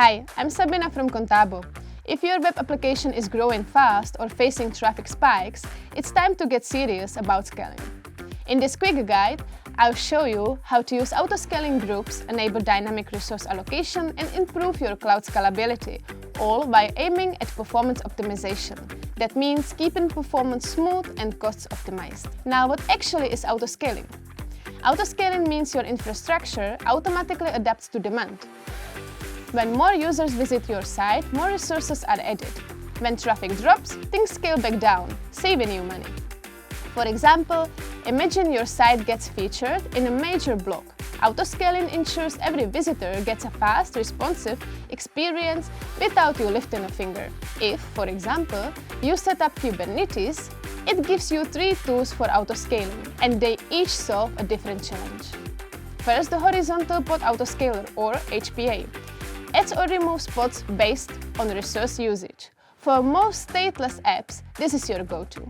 Hi, I'm Sabina from Contabo. If your web application is growing fast or facing traffic spikes, it's time to get serious about scaling. In this quick guide, I'll show you how to use autoscaling groups, enable dynamic resource allocation, and improve your cloud scalability, all by aiming at performance optimization. That means keeping performance smooth and costs optimized. Now, what actually is autoscaling? Autoscaling means your infrastructure automatically adapts to demand. When more users visit your site, more resources are added. When traffic drops, things scale back down, saving you money. For example, imagine your site gets featured in a major blog. Autoscaling ensures every visitor gets a fast, responsive experience without you lifting a finger. If, for example, you set up Kubernetes, it gives you 3 tools for autoscaling, and they each solve a different challenge. First, the Horizontal Pod Autoscaler, or HPA. Adds or removes pods based on resource usage. For most stateless apps, this is your go-to.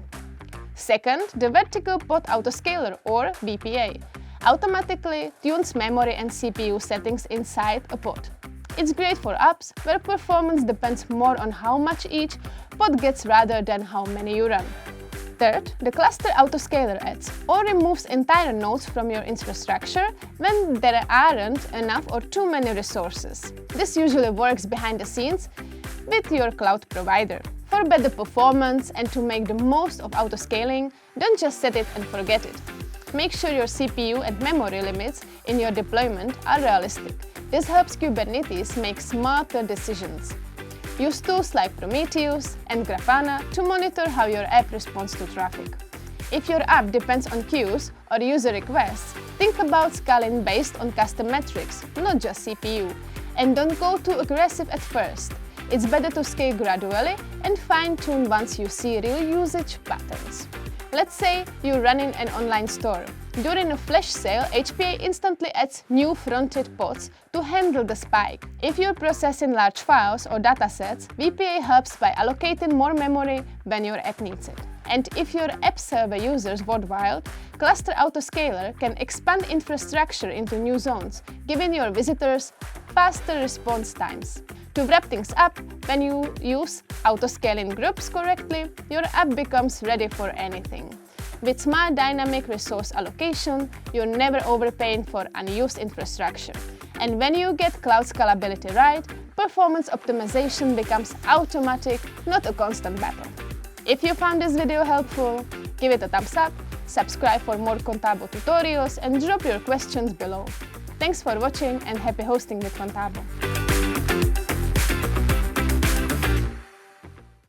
Second, the Vertical Pod Autoscaler, or VPA, automatically tunes memory and CPU settings inside a pod. It's great for apps where performance depends more on how much each pod gets rather than how many you run. Third, the Cluster Autoscaler adds or removes entire nodes from your infrastructure when there aren't enough or too many resources. This usually works behind the scenes with your cloud provider. For better performance and to make the most of autoscaling, don't just set it and forget it. Make sure your CPU and memory limits in your deployment are realistic. This helps Kubernetes make smarter decisions. Use tools like Prometheus and Grafana to monitor how your app responds to traffic. If your app depends on queues or user requests, think about scaling based on custom metrics, not just CPU. And don't go too aggressive at first. It's better to scale gradually and fine-tune once you see real usage patterns. Let's say you're running an online store. During a flash sale, HPA instantly adds new fronted pods to handle the spike. If you're processing large files or datasets, VPA helps by allocating more memory when your app needs it. And if your app server users worldwide, Cluster Autoscaler can expand infrastructure into new zones, giving your visitors faster response times. To wrap things up, when you use autoscaling groups correctly, your app becomes ready for anything. With smart dynamic resource allocation, you're never overpaying for unused infrastructure. And when you get cloud scalability right, performance optimization becomes automatic, not a constant battle. If you found this video helpful, give it a thumbs up, subscribe for more Contabo tutorials, and drop your questions below. Thanks for watching and happy hosting with Contabo.